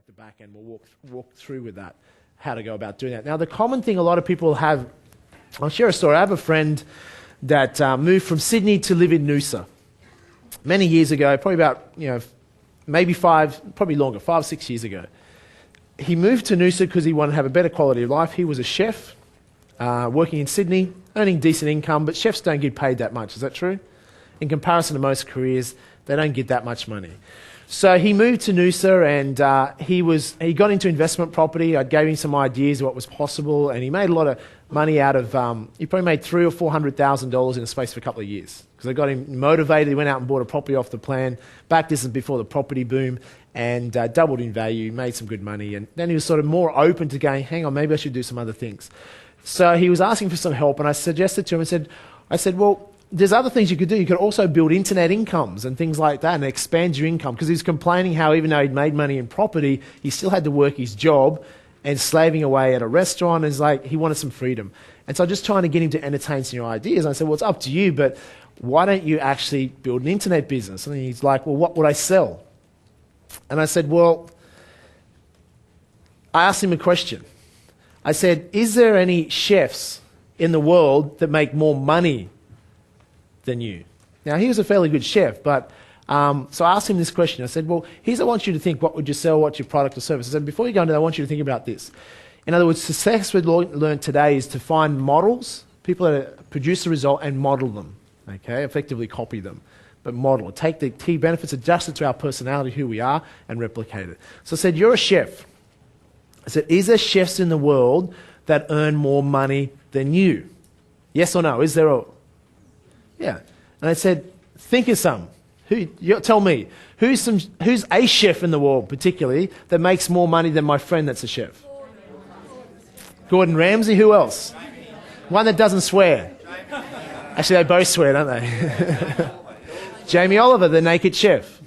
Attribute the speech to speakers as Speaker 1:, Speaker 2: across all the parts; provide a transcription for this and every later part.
Speaker 1: the back end. We'll walk through with that, how to go about doing that. Now, the common thing a lot of people have, I'll share a story. I have a friend that moved from Sydney to live in Noosa many years ago, probably about, maybe probably longer, 5 or 6 years ago. He moved to Noosa because he wanted to have a better quality of life. He was a chef, working in Sydney, earning decent income, but chefs don't get paid that much. Is that true? In comparison to most careers, they don't get that much money. So he moved to Noosa and he got into investment property. I gave him some ideas of what was possible, and he made a lot of money out of, he probably made $300,000 or $400,000 in the space of a couple of years. Because I got him motivated. He went out and bought a property off the plan. Back this is before the property boom, and doubled in value, made some good money. And then he was sort of more open to going, hang on, maybe I should do some other things. So he was asking for some help, and I suggested to him, I said, well, there's other things you could do. You could also build internet incomes and things like that and expand your income. Because he was complaining how even though he'd made money in property, he still had to work his job and slaving away at a restaurant. And it's like he wanted some freedom. And so I'm just trying to get him to entertain some new ideas. And I said, well, it's up to you, but why don't you actually build an internet business? And he's like, well, what would I sell? And I said, well, I asked him a question. I said, is there any chefs in the world that make more money than you? Now, he was a fairly good chef, but so I asked him this question. I said, well, here's what I want you to think. What would you sell? What's your product or service? I said, before you go into that, I want you to think about this. In other words, success we've learned today is to find models, people that produce a result and model them, okay? Effectively copy them, but model it. Take the key benefits, adjust it to our personality, who we are, and replicate it. So I said, you're a chef. I said, is there chefs in the world that earn more money than you? Yes or no? Is there a... Yeah. And I said, think of some. Tell me, who's a chef in the world, particularly, that makes more money than my friend that's a chef? Gordon Ramsay. Who else? One that doesn't swear. Actually, they both swear, don't they? Jamie Oliver, the naked chef.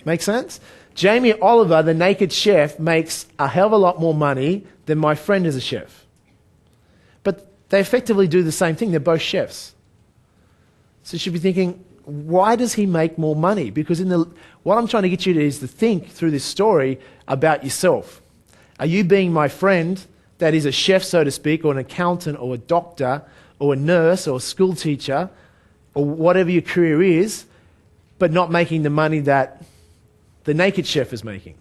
Speaker 1: Make sense? Jamie Oliver, the naked chef, makes a hell of a lot more money than my friend as a chef. But they effectively do the same thing. They're both chefs. So you should be thinking, why does he make more money? Because what I'm trying to get you to is to think through this story about yourself. Are you being my friend that is a chef, so to speak, or an accountant, or a doctor, or a nurse, or a school teacher, or whatever your career is, but not making the money that the naked chef is making?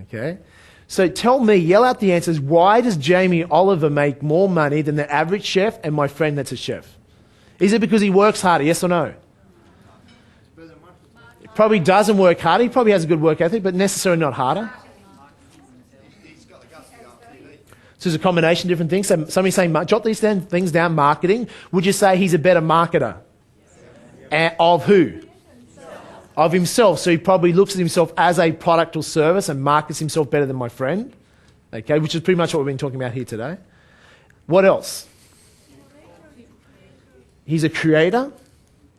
Speaker 1: Okay? So tell me, yell out the answers. Why does Jamie Oliver make more money than the average chef and my friend that's a chef? Is it because he works harder, yes or no? He probably doesn't work harder. He probably has a good work ethic, but necessarily not harder. So there's a combination of different things. So somebody saying, jot these things down, marketing. Would you say he's a better marketer? Of who? Of himself. So he probably looks at himself as a product or service and markets himself better than my friend. Okay, which is pretty much what we've been talking about here today. What else? He's a creator.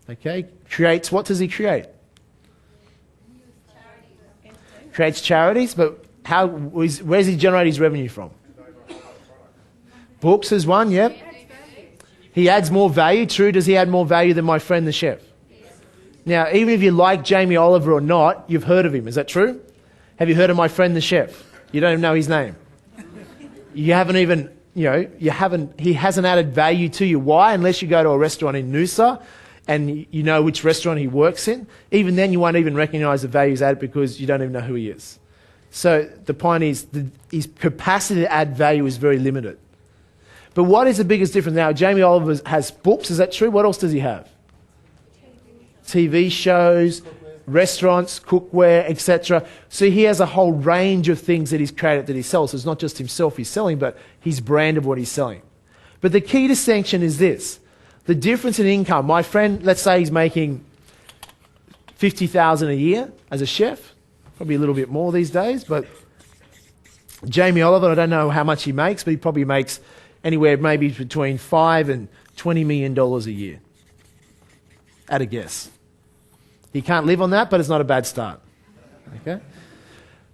Speaker 1: Okay, creates, what does he create? Creates charities, but where does he generate his revenue from? Books is one, yep. He adds more value, true. Does he add more value than my friend the chef? Now, even if you like Jamie Oliver or not, you've heard of him, is that true? Have you heard of my friend the chef? You don't even know his name. You haven't even... he hasn't added value to you. Why? Unless you go to a restaurant in Noosa and you know which restaurant he works in. Even then, you won't even recognize the value he's added because you don't even know who he is. So the point is, his capacity to add value is very limited. But what is the biggest difference now? Jamie Oliver has books, is that true? What else does he have? TV shows, restaurants, cookware, etc. So he has a whole range of things that he's created that he sells. So it's not just himself he's selling, but his brand of what he's selling. But the key distinction is this. The difference in income. My friend, let's say he's making $50,000 a year as a chef. Probably a little bit more these days, but Jamie Oliver, I don't know how much he makes, but he probably makes anywhere maybe between $5 and $20 million a year. At a guess. He can't live on that, but it's not a bad start. Okay?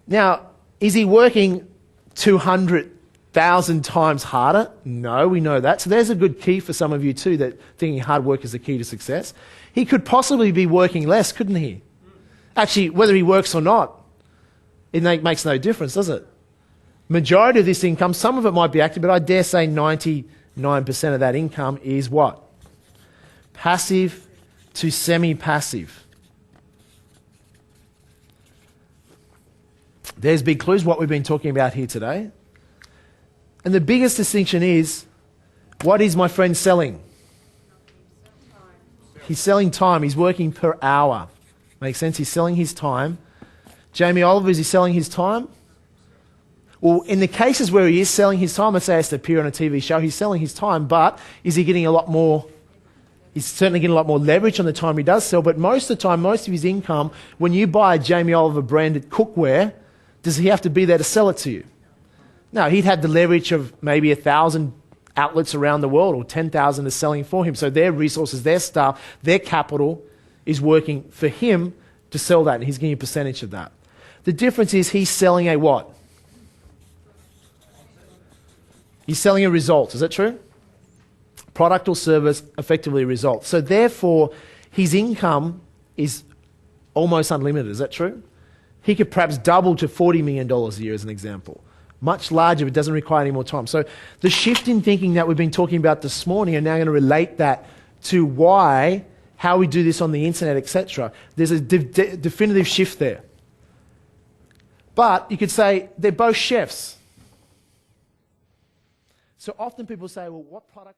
Speaker 1: Now, is he working 200,000 times harder? No, we know that. So there's a good key for some of you too, that thinking hard work is the key to success. He could possibly be working less, couldn't he? Actually, whether he works or not, it makes no difference, does it? majority of this income, some of it might be active, but I dare say 99% of that income is what? Passive to semi-passive. There's big clues, what we've been talking about here today. And the biggest distinction is, what is my friend selling? He's selling time. He's working per hour. Makes sense? He's selling his time. Jamie Oliver, is he selling his time? Well, in the cases where he is selling his time, let's say he has to appear on a TV show, he's selling his time, but is he getting a lot more? He's certainly getting a lot more leverage on the time he does sell, but most of the time, most of his income, when you buy a Jamie Oliver branded cookware, does he have to be there to sell it to you? No, he'd have the leverage of maybe 1,000 outlets around the world, or 10,000 are selling for him. So their resources, their staff, their capital is working for him to sell that, and he's getting a percentage of that. The difference is he's selling a what? He's selling a result. Is that true? Product or service, effectively a result. So therefore, his income is almost unlimited. Is that true? He could perhaps double to $40 million a year as an example. Much larger, but doesn't require any more time. So the shift in thinking that we've been talking about this morning, and now going to relate that to why, how we do this on the internet, etc. There's a definitive shift there. But you could say they're both chefs. So often people say, well, what product...